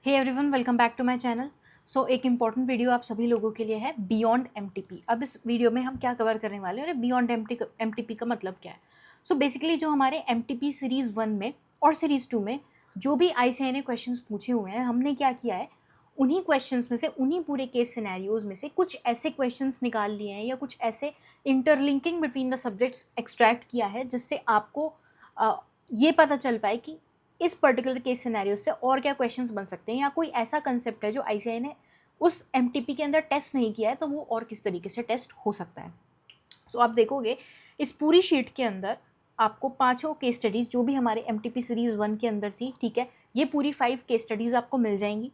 Hey everyone, welcome back to my channel. So एक important video आप सभी लोगों के लिए है, बियॉन्ड एमटीपी। अब इस वीडियो में हम क्या कवर करने वाले हैं और बियॉन्ड एमटीपी का मतलब क्या है। सो बेसिकली जो हमारे एमटीपी सीरीज़ 1 में और सीरीज़ 2 में जो भी आईसीएआई ने क्वेश्चंस पूछे हुए हैं, हमने क्या किया है, उन्हीं क्वेश्चंस में से, उन्हीं पूरे केस सिनेरियोज में से कुछ ऐसे क्वेश्चंस निकाल लिए हैं या कुछ ऐसे interlinking between the subjects extract किया है जिससे आपको ये पता चल पाए कि इस पर्टिकुलर केस सिनेरियो से और क्या क्वेश्चंस बन सकते हैं, या कोई ऐसा कंसेप्ट है जो आईसीआई ने उस एमटीपी के अंदर टेस्ट नहीं किया है तो वो और किस तरीके से टेस्ट हो सकता है। सो आप देखोगे इस पूरी शीट के अंदर आपको पांचों केस स्टडीज़ जो भी हमारे एमटीपी सीरीज़ 1 के अंदर थी, ठीक है, ये पूरी 5 केस स्टडीज़ आपको मिल जाएंगी।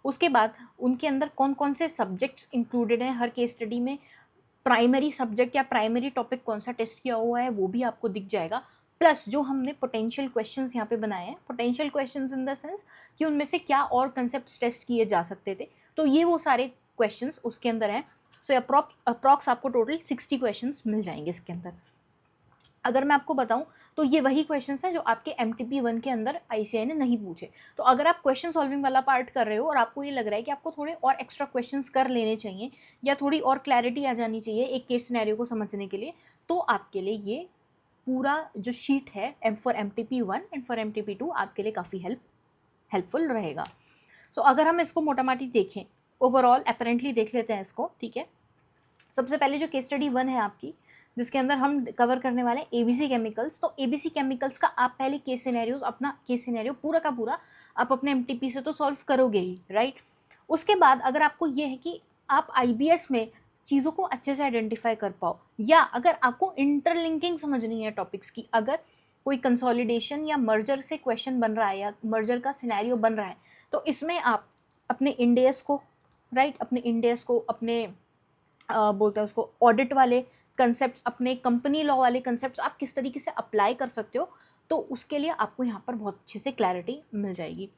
उसके बाद उनके अंदर कौन कौन से सब्जेक्ट्स इंक्लूडेड हैं हर केस स्टडी में, प्राइमरी सब्जेक्ट या प्राइमरी टॉपिक कौन सा टेस्ट किया हुआ है वो भी आपको दिख जाएगा। प्लस जो हमने पोटेंशियल क्वेश्चंस यहाँ पे बनाए हैं, potential questions in the sense कि उनमें से क्या और कंसेप्ट टेस्ट किए जा सकते थे, तो ये वो सारे क्वेश्चंस उसके अंदर हैं। सो अप्रॉक्स आपको टोटल 60 क्वेश्चंस मिल जाएंगे इसके अंदर। अगर मैं आपको बताऊं तो ये वही क्वेश्चंस हैं जो आपके एमटीपी 1 के अंदर आईसीआई ने नहीं पूछे। तो अगर आप क्वेश्चन सॉल्विंग वाला पार्ट कर रहे हो और आपको ये लग रहा है कि आपको थोड़े और एक्स्ट्रा क्वेश्चंस कर लेने चाहिए या थोड़ी और क्लैरिटी आ जानी चाहिए एक केस सिनेरियो को समझने के लिए, तो आपके लिए ये पूरा जो शीट है for MTP 1 and for MTP 2 आपके लिए काफ़ी हेल्पफुल रहेगा। सो अगर हम इसको मोटा माटी देखें, ओवरऑल अपेरेंटली देख लेते हैं इसको, ठीक है। सबसे पहले जो केस स्टडी 1 है आपकी, जिसके अंदर हम कवर करने वाले हैं एबीसी केमिकल्स। तो एबीसी केमिकल्स का आप पहले केस सिनेरियोज, अपना केस सिनेरियो पूरा का पूरा आप अपने एमटीपी से तो सॉल्व करोगे ही, राइट। उसके बाद अगर आपको ये है कि आप आईबीएस में चीज़ों को अच्छे से आइडेंटिफाई कर पाओ, या अगर आपको इंटरलिंकिंग समझनी है टॉपिक्स की, अगर कोई कंसोलिडेशन या मर्जर से क्वेश्चन बन रहा है या मर्जर का सिनेरियो बन रहा है, तो इसमें आप अपने इंडेस को, राइट, अपने इंडेस को, अपने बोलते हैं उसको ऑडिट वाले कंसेप्ट, अपने कंपनी लॉ वाले कंसेप्ट आप किस तरीके से अप्लाई कर सकते हो, तो उसके लिए आपको यहाँ पर बहुत अच्छे से क्लैरिटी मिल जाएगी।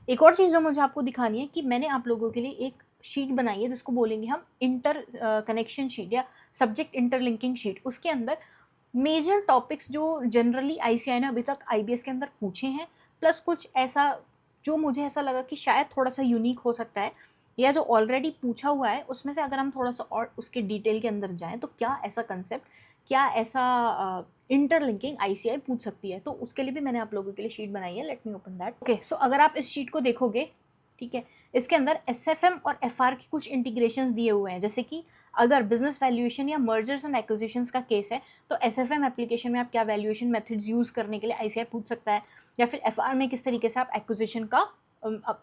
एक और चीज़ जो मुझे आपको दिखानी है कि मैंने आप लोगों के लिए एक शीट बनाई है जिसको बोलेंगे हम इंटर कनेक्शन शीट या सब्जेक्ट इंटरलिंकिंग शीट। उसके अंदर मेजर टॉपिक्स जो जनरली आईसीआई ने अभी तक आईबीएस के अंदर पूछे हैं, प्लस कुछ ऐसा जो मुझे ऐसा लगा कि शायद थोड़ा सा यूनिक हो सकता है, या जो ऑलरेडी पूछा हुआ है उसमें से अगर हम थोड़ा सा और उसके डिटेल के अंदर जाएं तो क्या ऐसा कंसेप्ट, क्या ऐसा इंटरलिंकिंग आईसीआई पूछ सकती है, तो उसके लिए भी मैंने आप लोगों के लिए शीट बनाई है। Let me open that. Okay, so अगर आप इस शीट को देखोगे, ठीक है, इसके अंदर एसएफएम और एफआर की कुछ इंटीग्रेशंस दिए हुए हैं। जैसे कि अगर बिजनेस वैल्यूएशन या मर्जर्स एंड एक्विजिशंस का केस है तो एसएफएम एप्लीकेशन में आप क्या वैल्यूएशन मेथड्स यूज़ करने के लिए आईसीआई पूछ सकता है, या फिर एफआर में किस तरीके से आप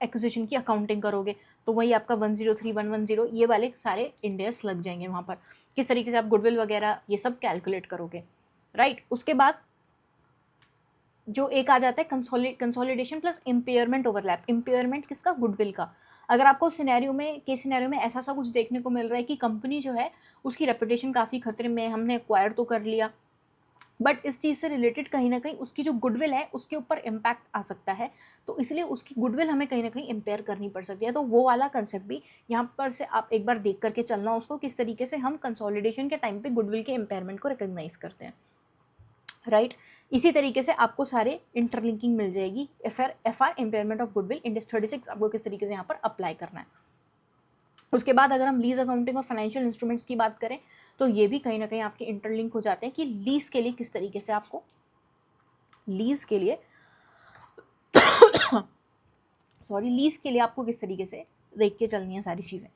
एक्विजिशन की अकाउंटिंग करोगे, तो वही आपका 103, 110 ये वाले सारे इंडेस लग जाएंगे वहाँ पर, किस तरीके से आप गुडविल वगैरह ये सब कैलकुलेट करोगे, राइट। उसके बाद जो एक आ जाता है consolidation plus impairment overlap. Impairment किसका? गुडविल का। अगर आपको सिनेरियो में, केस सिनेरियो में ऐसा सा कुछ देखने को मिल रहा है कि कंपनी जो है उसकी रेपुटेशन काफ़ी खतरे में है, हमने एक्वायर तो कर लिया, बट इस चीज़ से रिलेटेड कहीं ना कहीं उसकी जो गुडविल है उसके ऊपर इम्पैक्ट आ सकता है, तो इसलिए उसकी गुडविल हमें कहीं ना कहीं इम्पेयर करनी पड़ सकती है। तो वो वाला कंसेप्ट भी यहाँ पर से आप एक बार देख करके चलना उसको, किस तरीके से हम कंसोलिडेशन के टाइम पे गुडविल के इम्पेयरमेंट को रिकॉग्नाइज करते हैं, राइट। इसी तरीके से आपको सारे इंटरलिंकिंग मिल जाएगी। FR impairment of goodwill, index 36 आपको किस तरीके से यहाँ पर अप्लाई करना है। उसके बाद अगर हम लीज अकाउंटिंग और फाइनेंशियल इंस्ट्रूमेंट्स की बात करें तो ये भी कहीं ना कहीं आपके इंटरलिंक हो जाते हैं कि लीज के लिए किस तरीके से आपको, लीज के लिए लीज के लिए आपको किस तरीके से देख के चलनी है सारी चीज़ें।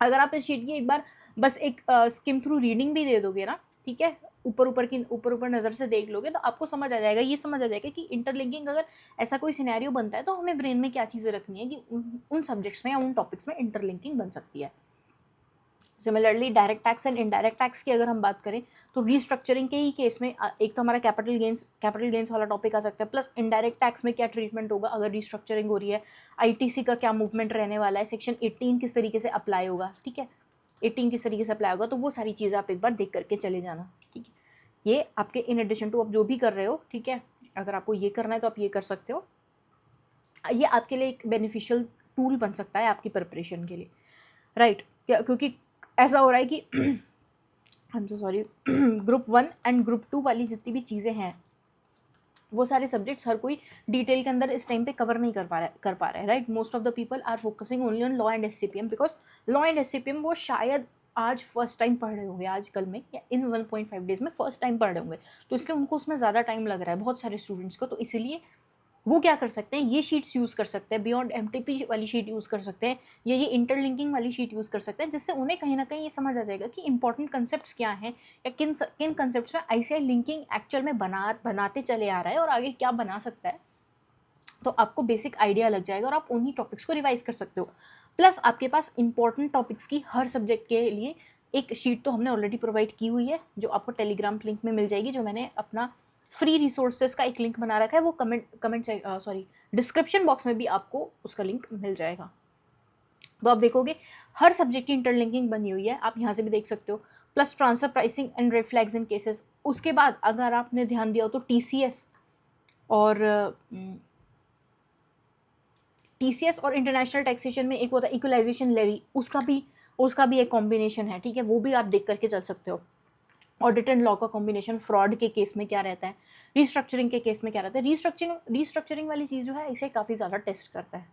अगर आप इस शीट की एक बार बस एक स्किम थ्रू रीडिंग भी दे दोगे ना, ठीक है, ऊपर नज़र से देख लोगे तो आपको समझ आ जाएगा, ये समझ आ जाएगा कि इंटरलिंकिंग अगर ऐसा कोई सिनेरियो बनता है तो हमें ब्रेन में क्या चीज़ें रखनी है कि उन सब्जेक्ट्स में या उन टॉपिक्स में इंटरलिंकिंग बन सकती है। Similarly direct tax and indirect tax की अगर हम बात करें तो रीस्ट्रक्चरिंग के ही केस में एक तो हमारा कैपिटल गेंस वाला टॉपिक आ सकता है, प्लस इनडायरेक्ट टैक्स में क्या ट्रीटमेंट होगा अगर रीस्ट्रक्चरिंग हो रही है, आईटीसी का क्या मूवमेंट रहने वाला है, सेक्शन 18 किस तरीके से अप्लाई होगा, ठीक है, 18 किस तरीके से अप्लाई होगा, तो वो सारी चीज़ें आप एक बार देख करके चले जाना, ठीक है। ये आपके इन एडिशन टू आप जो भी कर रहे हो, ठीक है, अगर आपको ये करना है तो आप ये कर सकते हो, ये आपके लिए एक बेनिफिशियल टूल बन सकता है आपकी प्रिपरेशन के लिए, राइट। क्योंकि ऐसा हो रहा है कि I am so sorry, group 1 and group 2 वाली जितनी भी चीज़ें हैं वो सारे सब्जेक्ट्स हर कोई डिटेल के अंदर इस टाइम पे कवर नहीं कर पा रहा है, right. Most of the people are focusing only on law and SCPM, because law and SCPM वो शायद आज फर्स्ट टाइम पढ़ रहे होंगे, आजकल में या इन 1.5 डेज में फर्स्ट टाइम पढ़ रहे होंगे, तो इसलिए उनको उसमें ज़्यादा टाइम लग रहा है बहुत सारे स्टूडेंट्स को। तो इसीलिए वो क्या कर सकते हैं, ये शीट्स यूज़ कर सकते हैं, बियॉन्ड एमटीपी वाली शीट यूज़ कर सकते हैं, या ये इंटरलिंकिंग वाली शीट यूज़ कर सकते हैं, जिससे उन्हें कहीं ना कहीं ये समझ आ जाएगा कि इंपॉर्टेंट कंसेप्ट्स क्या हैं, या किन किन कंसेप्ट्स में आईसीआई लिंकिंग एक्चुअल में बनाते चले आ रहा है और आगे क्या बना सकता है। तो आपको बेसिक आइडिया लग जाएगा और आप उन्हीं टॉपिक्स को रिवाइज कर सकते हो। प्लस आपके पास इंपॉर्टेंट टॉपिक्स की हर सब्जेक्ट के लिए एक शीट तो हमने ऑलरेडी प्रोवाइड की हुई है, जो आपको टेलीग्राम लिंक में मिल जाएगी, जो मैंने अपना फ्री रिसोर्सेज का एक लिंक बना रखा है, वो डिस्क्रिप्शन बॉक्स में भी आपको उसका लिंक मिल जाएगा। तो आप देखोगे हर सब्जेक्ट की इंटरलिंकिंग बनी हुई है, आप यहाँ से भी देख सकते हो। Plus transfer pricing and red flags in cases. उसके बाद अगर आपने ध्यान दिया हो तो टीसीएस और इंटरनेशनल टैक्सेशन में एक होता है इक्वलाइजेशन लेवी, उसका भी एक कॉम्बिनेशन है, ठीक है, वो भी आप देख करके चल सकते हो। ऑडिट एंड लॉ का कॉम्बिनेशन फ्रॉड के केस में क्या रहता है, रीस्ट्रक्चरिंग के केस में क्या रहता है। रीस्ट्रक्चरिंग वाली चीज़ जो है इसे काफ़ी ज़्यादा टेस्ट करता है।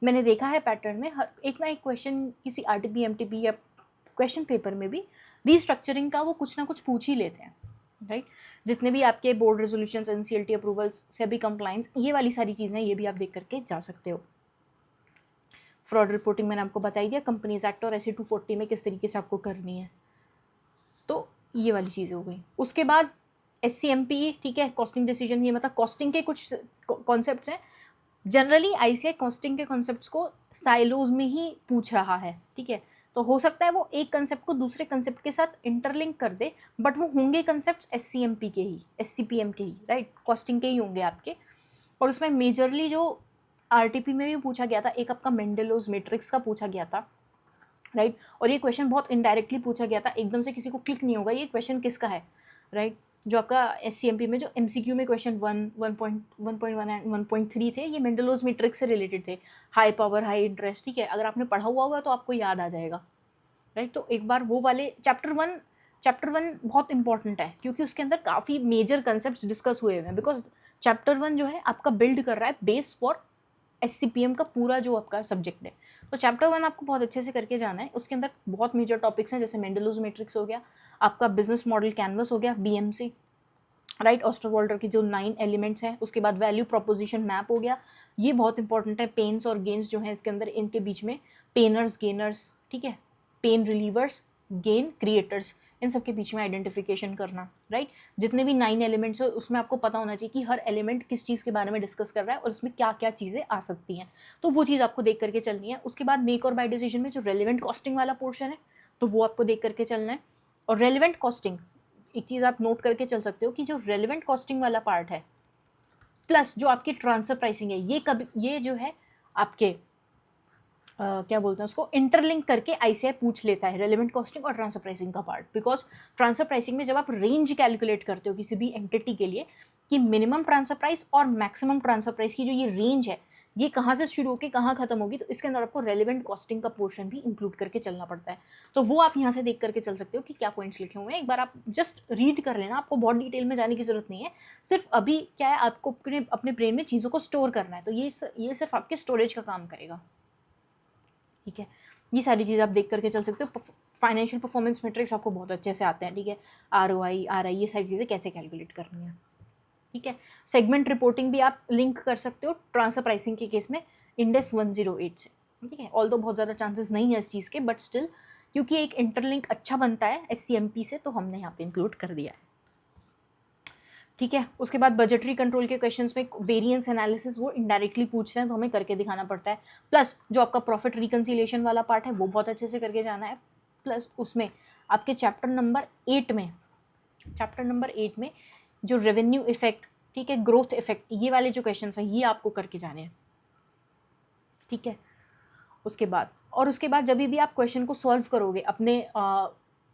मैंने देखा है पैटर्न में हर एक ना एक क्वेश्चन किसी आरटीपी एमटीपी या क्वेश्चन पेपर में भी रीस्ट्रक्चरिंग का वो कुछ ना कुछ पूछ ही लेते हैं, राइट। जितने भी आपके board resolutions, NCLT approvals, SEBI compliance, ये वाली सारी चीज़ें ये भी आप देख करके जा सकते हो। फ्रॉड रिपोर्टिंग मैंने आपको बताई दिया, कंपनीज एक्ट और SC 240 में किस तरीके से आपको करनी है, तो ये वाली चीज़ें हो गई। उसके बाद SCMP, ठीक है, कॉस्टिंग डिसीजन, ये मतलब कॉस्टिंग के कुछ कॉन्सेप्ट्स हैं। जनरली आईसीआई कॉस्टिंग के कॉन्सेप्ट्स को साइलोज में ही पूछ रहा है, ठीक है, तो हो सकता है वो एक कंसेप्ट को दूसरे कंसेप्ट के साथ इंटरलिंक कर दे, बट वो होंगे कंसेप्ट्स SCMP के ही, SCPM के ही, राइट, कॉस्टिंग के ही होंगे आपके। और उसमें मेजरली जो आरटीपी में भी पूछा गया था, एक आपका मेंडेलोज मैट्रिक्स का पूछा गया था, राइट। और ये क्वेश्चन बहुत इनडायरेक्टली पूछा गया था, एकदम से किसी को क्लिक नहीं होगा ये क्वेश्चन किसका है, राइट। जो आपका SCMP में जो MCQ में क्वेश्चन 1.1 एंड 1.3 थे, ये मेंडेलोज मैट्रिक्स से रिलेटेड थे, हाई पावर हाई इंटरेस्ट, ठीक है, अगर आपने पढ़ा हुआ होगा तो आपको याद आ जाएगा, राइट। तो एक बार वो वाले चैप्टर वन बहुत इंपॉर्टेंट है, क्योंकि उसके अंदर काफ़ी मेजर कंसेप्ट डिस्कस हुए हुए हैं, बिकॉज चैप्टर 1 जो है आपका बिल्ड कर रहा है बेस फॉर SCPM का पूरा जो आपका सब्जेक्ट है। तो चैप्टर 1 आपको बहुत अच्छे से करके जाना है। उसके अंदर बहुत मेजर टॉपिक्स हैं, जैसे मेंडेलोज मैट्रिक्स हो गया, आपका बिजनेस मॉडल कैनवस हो गया, BMC, राइट, ऑस्टरवॉल्डर की जो 9 एलिमेंट्स हैं। उसके बाद वैल्यू प्रोपोजिशन मैप हो गया, ये बहुत इंपॉर्टेंट है। पेन्स और गेन्स जो हैं इसके अंदर, इनके बीच में पेनर्स गेनर्स, ठीक है, पेन रिलीवर्स, गेन क्रिएटर्स, इन सब के बीच में आइडेंटिफिकेशन करना, राइट। जितने भी 9 एलिमेंट्स है उसमें आपको पता होना चाहिए कि हर एलिमेंट किस चीज़ के बारे में डिस्कस कर रहा है और उसमें क्या क्या चीज़ें आ सकती हैं, तो वो चीज़ आपको देख करके चलनी है। उसके बाद मेक और बाय डिसीजन में जो रेलिवेंट कॉस्टिंग वाला पोर्शन है, तो वो आपको देख करके चलना है। और रेलिवेंट कॉस्टिंग, एक चीज़ आप नोट करके चल सकते हो कि जो रेलिवेंट कॉस्टिंग वाला पार्ट है प्लस जो आपकी ट्रांसफर प्राइसिंग है, ये जो है आपके क्या बोलते हैं उसको, इंटरलिंक करके आईसीआई पूछ लेता है रेलेवेंट कॉस्टिंग और ट्रांसफर प्राइसिंग का पार्ट। बिकॉज ट्रांसफर प्राइसिंग में जब आप रेंज कैलकुलेट करते हो किसी भी एंटिटी के लिए कि मिनिमम ट्रांसफर प्राइस और मैक्सिमम ट्रांसफर प्राइस की जो ये रेंज है ये कहाँ से शुरू होकर कहाँ खत्म होगी, तो इसके अंदर आपको रेलेवेंट कॉस्टिंग का पोर्शन भी इंक्लूड करके चलना पड़ता है। तो वो आप यहाँ से देख करके चल सकते हो कि क्या पॉइंट्स लिखे हुए हैं, एक बार आप जस्ट रीड कर लेना, आपको बहुत डिटेल में जाने की जरूरत नहीं है। सिर्फ अभी क्या है, आपको अपने ब्रेन में चीज़ों को स्टोर करना है, तो ये सिर्फ आपके स्टोरेज का काम करेगा, ठीक है। ये सारी चीज़ आप देख करके चल सकते हो। फाइनेंशियल परफॉर्मेंस मैट्रिक्स आपको बहुत अच्छे से आते हैं, ठीक है, ROI RI, ये सारी चीज़ें कैसे कैलकुलेट करनी है, ठीक है। सेगमेंट रिपोर्टिंग भी आप लिंक कर सकते हो ट्रांसफर प्राइसिंग के केस में इंडेक्स 108 से, ठीक है। ऑल्दो बहुत ज़्यादा चांसेस नहीं है इस चीज़ के, बट स्टिल क्योंकि एक इंटरलिंक अच्छा बनता है SCMP से, तो हमने यहाँ पे इंक्लूड कर दिया है, ठीक है। उसके बाद बजटरी कंट्रोल के क्वेश्चंस में वेरिएंस एनालिसिस वो इनडायरेक्टली पूछते हैं, तो हमें करके दिखाना पड़ता है। प्लस जो आपका प्रॉफिट रिकन्सिलिएशन वाला पार्ट है वो बहुत अच्छे से करके जाना है। प्लस उसमें आपके चैप्टर नंबर 8 में जो रेवेन्यू इफेक्ट, ठीक है, ग्रोथ इफेक्ट, ये वाले जो क्वेश्चन हैं ये आपको करके जाने हैं, ठीक है। उसके बाद जब भी आप क्वेश्चन को सॉल्व करोगे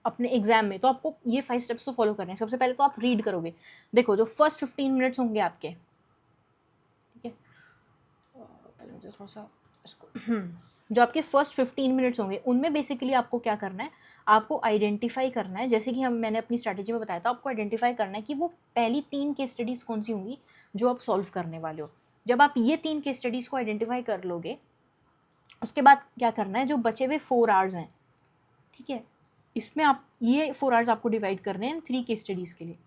अपने एग्जाम में, तो आपको ये 5 स्टेप्स तो फॉलो करने हैं। सबसे पहले तो आप रीड करोगे, देखो जो फर्स्ट 15 मिनट्स होंगे आपके, ठीक है, पहले से थोड़ा सा इसको जो आपके फर्स्ट 15 मिनट्स होंगे उनमें बेसिकली आपको क्या करना है, आपको आइडेंटिफाई करना है, जैसे कि मैंने अपनी स्ट्रैटेजी में बताया था, आपको आइडेंटिफाई करना है कि वो पहली 3 केस स्टडीज़ कौन सी होंगी जो आप सॉल्व करने वाले हो। जब आप ये 3 केस स्टडीज़ को आइडेंटिफाई कर लोगे, उसके बाद क्या करना है, जो बचे हुए 4 आवर्स हैं, ठीक है, इसमें आप ये 4 आवर्स आपको डिवाइड करने हैं 3 केस स्टडीज़ के लिए,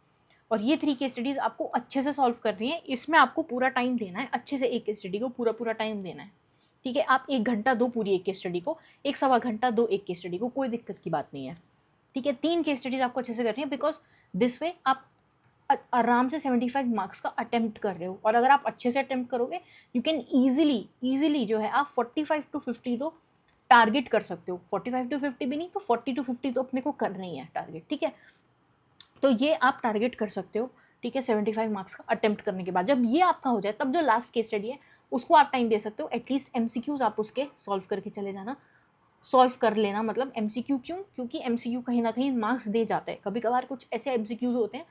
और ये 3 केस स्टडीज़ आपको अच्छे से सॉल्व करनी है। इसमें आपको पूरा टाइम देना है, अच्छे से एक केस स्टडी को पूरा टाइम देना है, ठीक है। आप 1 घंटा दो पूरी एक केस स्टडी को, 1 सवा घंटा दो एक केस स्टडी को, कोई दिक्कत की बात नहीं है, ठीक है। 3 केस स्टडीज़ आपको अच्छे से करनी है, बिकॉज दिस वे आप आराम से 75 मार्क्स का अटेम्प्ट कर रहे हो, और अगर आप अच्छे से अटेम्प्ट करोगे यू कैन ईजिली जो है आप 45 to 50 तो टारगेट कर सकते हो। 45 to 50 भी नहीं तो 40 to 50 तो अपने को करना ही है टारगेट, ठीक है। तो ये आप टारगेट कर सकते हो, ठीक है, 75 मार्क्स का अटेम्प्ट करने के बाद। जब ये आपका हो जाए तब जो लास्ट केस स्टडी है उसको आप टाइम दे सकते हो, एटलीस्ट एमसीक्यूज आप उसके सॉल्व करके चले जाना, सॉल्व कर लेना। मतलब एमसीक्यू क्यों, क्योंकि एमसीक्यू कहीं ना कहीं मार्क्स दे जाता है। कभी कभार कुछ ऐसे एमसीक्यूज होते हैं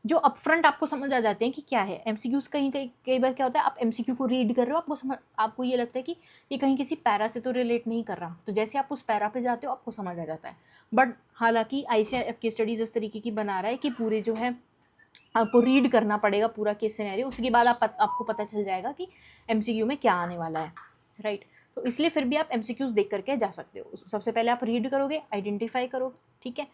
जो अपफ्रंट आपको समझ आ जाते हैं कि क्या है एमसीक्यूज। कई बार क्या होता है, आप एमसीक्यू को रीड कर रहे हो, आपको ये लगता है कि ये कहीं किसी पैरा से तो रिलेट नहीं कर रहा, तो जैसे आप उस पैरा पे जाते हो आपको समझ आ जाता है। बट हालांकि आईसीएआई आपकी स्टडीज़ इस तरीके की बना रहा है कि पूरे जो है आपको रीड करना पड़ेगा पूरा केस सिनेरियो, उसके बाद आपको पता चल जाएगा कि एमसीक्यू में क्या आने वाला है, राइट। तो इसलिए फिर भी आप एमसीक्यूज देख करके जा सकते हो। सबसे पहले आप रीड करोगे, आइडेंटिफाई करोगे, ठीक है।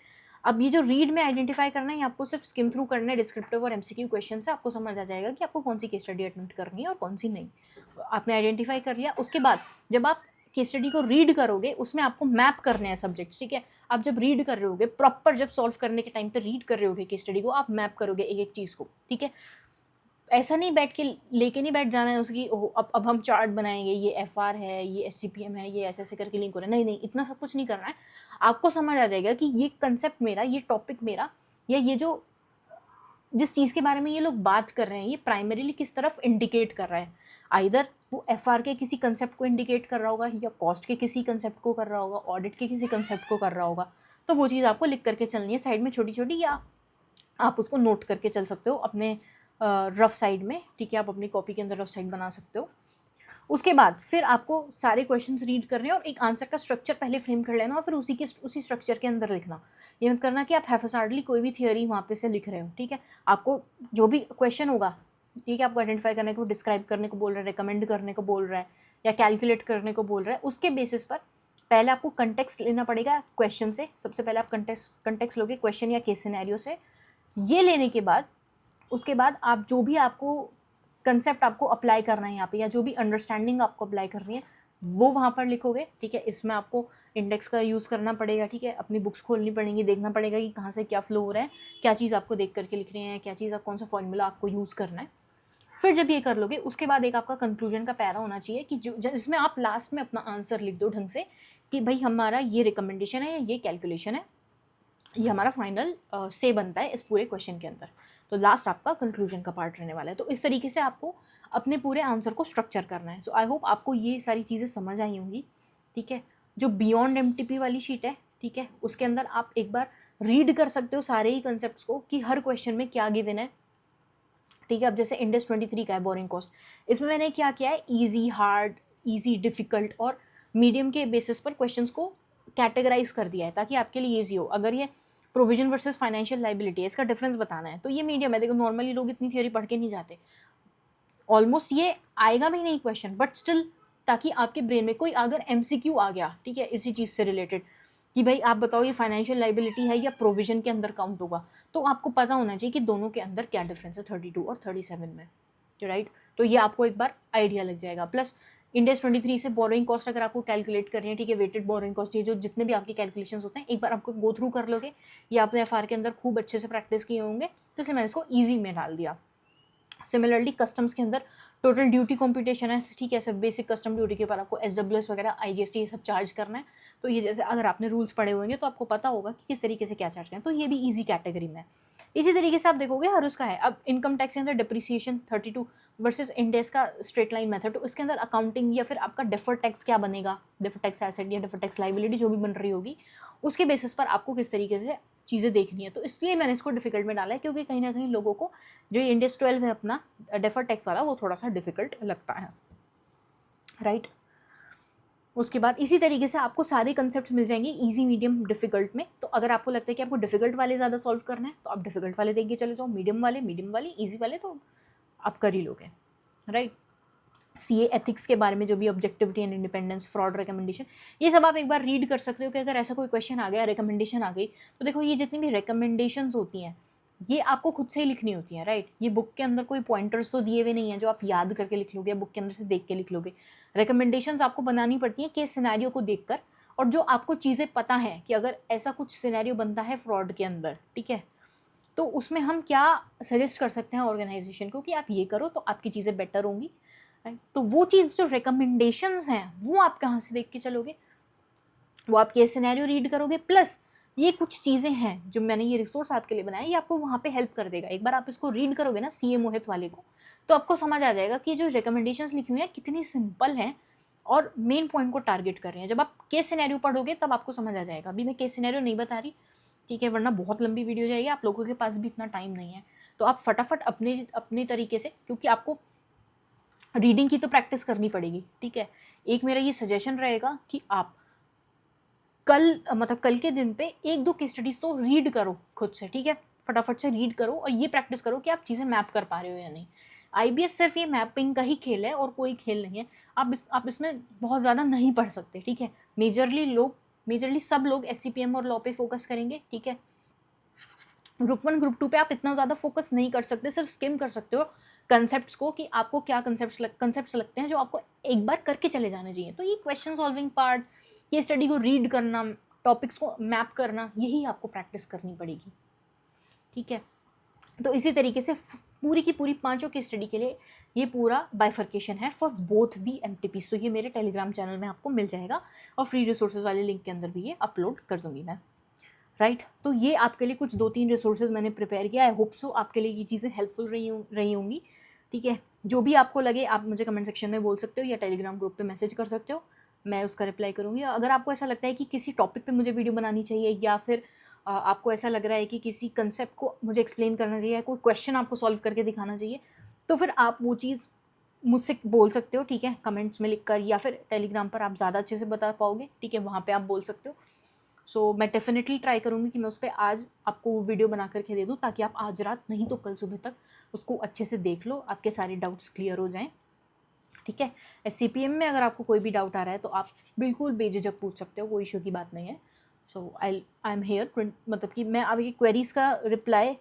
अब ये जो रीड में आइडेंटिफाई करना है, ये आपको सिर्फ स्किम थ्रू करना है डिस्क्रिप्टिव और एमसीक्यू क्वेश्चन से, आपको समझ आ जाएगा कि आपको कौन सी केस स्टडी अटेम्प्ट करनी है और कौन सी नहीं। आपने आइडेंटिफाई कर लिया, उसके बाद जब आप केस स्टडी को रीड करोगे उसमें आपको मैप करने हैं सब्जेक्ट्स, ठीक है। आप जब रीड कर रहे होगे प्रॉपर, जब सॉल्व करने के टाइम पे रीड कर रहे होगे केस स्टडी को, आप मैप करोगे एक एक चीज़ को, ठीक है। ऐसा नहीं बैठ के लेके नहीं बैठ जाना है उसकी, अब हम चार्ट बनाएंगे, ये एफआर है, ये एससीपीएम है, ये ऐसे ऐसे करके लिंक हो रहा है, नहीं, इतना सब कुछ नहीं करना है। आपको समझ आ जाएगा कि ये कंसेप्ट मेरा, ये टॉपिक मेरा, या ये जो जिस चीज़ के बारे में ये लोग बात कर रहे हैं ये प्राइमरीली किस तरफ इंडिकेट कर रहा है। आइदर वो एफआर के किसी कंसेप्ट को इंडिकेट कर रहा होगा, या कॉस्ट के किसी कंसेप्ट को कर रहा होगा, ऑडिट के किसी कंसेप्ट को कर रहा होगा। तो वो चीज़ आपको लिख करके चलनी है साइड में छोटी छोटी, या आप उसको नोट करके चल सकते हो अपने रफ साइड में, ठीक है। आप अपनी कॉपी के अंदर रफ साइड बना सकते हो। उसके बाद फिर आपको सारे क्वेश्चंस रीड करने और एक आंसर का स्ट्रक्चर पहले फ्रेम कर लेना, और फिर उसी स्ट्रक्चर के अंदर लिखना। ये मत करना कि आप हैफसार्डली कोई भी थियोरी वहाँ पे से लिख रहे हो, ठीक है। आपको जो भी क्वेश्चन होगा, ठीक है, आपको आइडेंटिफाई करने को, डिस्क्राइब करने को बोल रहा है, रिकमेंड करने को बोल रहा है, या कैलकुलेट करने को बोल रहा है, उसके बेसिस पर पहले आपको कंटेक्स्ट लेना पड़ेगा क्वेश्चन से। सबसे पहले आप कंटेक्स्ट लोगे क्वेश्चन या केस सिनेरियो से। ये लेने के बाद उसके बाद आप जो भी आपको कंसेप्ट आपको अप्लाई करना है यहाँ पे, या जो भी अंडरस्टैंडिंग आपको अप्लाई करनी है वो वहाँ पर लिखोगे, ठीक है। इसमें आपको इंडेक्स का यूज़ करना पड़ेगा, ठीक है। अपनी बुक्स खोलनी पड़ेंगी, देखना पड़ेगा कि कहाँ से क्या फ्लो हो रहा है, क्या चीज़ आपको देख करके लिख रही है, क्या चीज़ कौन सा फॉर्मूला आपको यूज़ करना है। फिर जब ये कर लोगे उसके बाद एक आपका कंक्लूजन का पैरा होना चाहिए कि जिसमें आप लास्ट में अपना आंसर लिख दो ढंग से, कि भाई हमारा ये रिकमेंडेशन है, ये कैलकुलेशन है, ये हमारा फाइनल से बनता है इस पूरे क्वेश्चन के अंदर। तो लास्ट आपका कंक्लूजन का पार्ट रहने वाला है। तो इस तरीके से आपको अपने पूरे आंसर को स्ट्रक्चर करना है। सो आई होप आपको ये सारी चीज़ें समझ आई होंगी, ठीक है। जो बियॉन्ड एमटीपी वाली शीट है, ठीक है, उसके अंदर आप एक बार रीड कर सकते हो सारे ही कंसेप्ट्स को कि हर क्वेश्चन में क्या गिवन है, ठीक है। अब जैसे इंडेक्स 23 का है बोरिंग कॉस्ट, इसमें मैंने क्या किया है, ईजी, हार्ड, ईजी, डिफ़िकल्ट और मीडियम के बेसिस पर क्वेश्चंस को कैटेगराइज कर दिया है ताकि आपके लिए ईजी हो। अगर ये प्रोविजन वर्सेस फाइनेंशियल लाइबिलिटी है, इसका डिफरेंस बताना है, तो ये मीडियम है। देखो नॉर्मली लोग इतनी थ्योरी पढ़ के नहीं जाते, ऑलमोस्ट ये आएगा भी नहीं क्वेश्चन, बट स्टिल ताकि आपके ब्रेन में कोई अगर एमसीक्यू आ गया, ठीक है, इसी चीज़ से रिलेटेड कि भाई आप बताओ ये फाइनेंशियल लाइबिलिटी है या प्रोविजन के अंदर काउंट होगा, तो आपको पता होना चाहिए कि दोनों के अंदर क्या डिफरेंस है 32 और 37 में, राइट। तो ये आपको एक बार आइडिया लग जाएगा। प्लस इंडेक्स 23 से बोरोइंग कॉस्ट अगर आपको कैलकुलेट करनी है, ठीक है, वेटेड बोरोइंग कॉस्ट, ये जो जितने भी आपके कैलकुलेशंस होते हैं एक बार आपको गो थ्रू कर लोगे, या आपने एफआर के अंदर खूब अच्छे से प्रैक्टिस किए होंगे, तो इसलिए मैंने इसको ईजी में डाल दिया। सिमिलरली कस्टम्स के अंदर टोटल ड्यूटी कॉम्पिटिशन है, ठीक है, सब बेसिक कस्टम ड्यूटी के ऊपर आपको एसडब्ल्यूएस वगैरह, आईजीएसटी ये सब चार्ज करना है। तो ये जैसे अगर आपने रूल्स पढ़े होंगे तो आपको पता होगा कि किस तरीके से क्या चार्ज करें, तो ये भी ईजी कैटेगरी में है। इसी तरीके से आप देखोगे हर उसका है। अब इनकम टैक्स के अंदर डिप्रिसिएशन 32 वर्सेस इंडेक्स का स्ट्रेट लाइन मेथड, तो इसके अंदर अकाउंटिंग या फिर आपका डेफर्ड टैक्स क्या बनेगा, डेफर्ड टैक्स एसेट या डेफर्ड टैक्स लाइबिलिटी जो भी बन रही होगी, उसके बेसिस पर आपको किस तरीके से चीज़ें देखनी है। तो इसलिए मैंने इसको डिफिकल्ट में डाला है, क्योंकि कहीं ना कहीं लोगों को जो ये इंडेक्स 12 है अपना डेफर्ड टैक्स वाला, वो थोड़ा सा डिफिकल्ट लगता है। राइट। उसके बाद इसी तरीके से आपको सारे कंसेप्ट मिल जाएंगे इजी, मीडियम, डिफिकल्ट में। तो अगर आपको लगता है कि आपको डिफिकल्ट वाले ज़्यादा सॉल्व करना है तो आप डिफिकल्ट वाले देख के चले जाओ, मीडियम वाले, ईजी वाले तो आप कर ही लोगे, राइट। सीए एथिक्स के बारे में जो भी objectivity and independence, fraud, recommendation, ये सब आप एक बार रीड कर सकते हो कि अगर ऐसा कोई क्वेश्चन आ गया, रिकमेंडेशन आ गई, तो देखो ये जितनी भी रिकमेंडेशंस होती हैं ये आपको खुद से ही लिखनी होती हैं, राइट। ये बुक के अंदर कोई पॉइंटर्स तो दिए हुए नहीं है जो आप याद करके लिख लोगे या बुक के अंदर से देख के लिख लोगे। रिकमेंडेशंस आपको बनानी पड़ती हैं केस सिनेरियो को देखकर, और जो आपको चीज़ें पता है कि अगर ऐसा कुछ सिनेरियो बनता है फ्रॉड के अंदर, ठीक है, तो उसमें हम क्या सजेस्ट कर सकते हैं ऑर्गेनाइजेशन को कि आप ये करो तो आपकी चीज़ें बेटर होंगी, राइट। तो वो चीज़ जो रिकमेंडेशंस हैं वो आप कहाँ से देख के चलोगे, वो आप केस सिनेरियो रीड करोगे, प्लस ये कुछ चीज़ें हैं जो मैंने ये रिसोर्स आपके लिए बनाया, ये आपको वहाँ पे हेल्प कर देगा। एक बार आप इसको रीड करोगे ना सीए मोहित वाले को, तो आपको समझ आ जाएगा कि जो रिकमेंडेशंस लिखी हुई हैं कितनी सिंपल हैं और मेन पॉइंट को टारगेट कर रहे हैं। जब आप केस सिनेरियो पढ़ोगे तब आपको समझ आ जाएगा। अभी मैं केस सिनेरियो नहीं बता रही, ठीक है, वरना बहुत लंबी वीडियो जाएगी, आप लोगों के पास भी इतना टाइम नहीं है। तो आप फटाफट अपने अपने तरीके से, क्योंकि आपको रीडिंग की तो प्रैक्टिस करनी पड़ेगी, ठीक है। एक मेरा ये सजेशन रहेगा कि आप कल के दिन पे 1-2 केस स्टडीज़ तो रीड करो खुद से, ठीक है। फटाफट से रीड करो और ये प्रैक्टिस करो कि आप चीज़ें मैप कर पा रहे हो या नहीं। आईबीएस सिर्फ ये मैपिंग का ही खेल है और कोई खेल नहीं है। आप इसमें बहुत ज़्यादा नहीं पढ़ सकते, ठीक है। मेजरली सब लोग एससीपीएम और लॉ पे फोकस करेंगे, ठीक है। ग्रुप 1 ग्रुप 2 पे आप इतना ज़्यादा फोकस नहीं कर सकते, सिर्फ स्किम कर सकते हो कंसेप्ट्स को कि आपको क्या कंसेप्ट्स लगते हैं जो आपको एक बार करके चले जाने चाहिए। तो ये क्वेश्चन सॉल्विंग पार्ट, ये स्टडी को रीड करना, टॉपिक्स को मैप करना, यही आपको प्रैक्टिस करनी पड़ेगी, ठीक है। तो इसी तरीके से पूरी की पूरी 5 की स्टडी के लिए ये पूरा बाइफर्केशन है फॉर बोथ दी एमटीपीज। तो ये मेरे टेलीग्राम चैनल में आपको मिल जाएगा और फ्री रिसोर्सेज वाले लिंक के अंदर भी ये अपलोड कर दूंगी मैं, राइट। तो ये आपके लिए कुछ 2-3 रिसोर्सेज मैंने प्रिपेयर किया। आई होप सो आपके लिए ये चीज़ें हेल्पफुल रही होंगी, ठीक है। जो भी आपको लगे आप मुझे कमेंट सेक्शन में बोल सकते हो या टेलीग्राम ग्रुप पे मैसेज कर सकते हो, मैं उसका रिप्लाई करूँगी। अगर आपको ऐसा लगता है कि किसी टॉपिक पे मुझे वीडियो बनानी चाहिए या फिर आपको ऐसा लग रहा है कि किसी कंसेप्ट को मुझे एक्सप्लेन करना चाहिए, कोई क्वेश्चन आपको सॉल्व करके दिखाना चाहिए, तो फिर आप वो चीज़ मुझसे बोल सकते हो, ठीक है, कमेंट्स में लिखकर, या फिर टेलीग्राम पर आप ज़्यादा अच्छे से बता पाओगे, ठीक है, वहाँ पे आप बोल सकते हो। सो मैं डेफिनेटली ट्राई करूँगी कि मैं उस पर आज आपको वीडियो बना करके दे दूँ, ताकि आप आज रात नहीं तो कल सुबह तक उसको अच्छे से देख लो, आपके सारे डाउट्स क्लियर हो जाएँ, ठीक है। एससीपीएम में अगर आपको कोई भी डाउट आ रहा है तो आप बिल्कुल बेझिझक पूछ सकते हो, कोई इशू की बात नहीं है। सो आई एम हेयर, मतलब कि मैं आपकी क्वेरीज़ का रिप्लाई,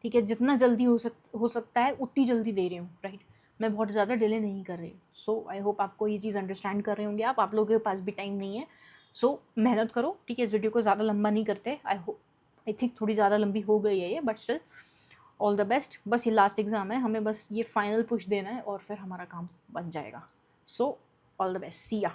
ठीक है, जितना जल्दी हो सकता है उतनी जल्दी दे रही हूँ, राइट। मैं बहुत ज़्यादा डिले नहीं कर रही। सो आई होप आपको ये चीज़ अंडरस्टैंड कर रहे होंगे आप लोगों के पास भी टाइम नहीं है। सो मेहनत करो, ठीक है। इस वीडियो को ज़्यादा लंबा नहीं करते, आई थिंक थोड़ी ज़्यादा लंबी हो गई है ये, but still all the best. बस ये लास्ट एग्ज़ाम है, हमें बस ये फाइनल पुश देना है और फिर हमारा काम बन जाएगा। सो ऑल द बेस्ट, सी या।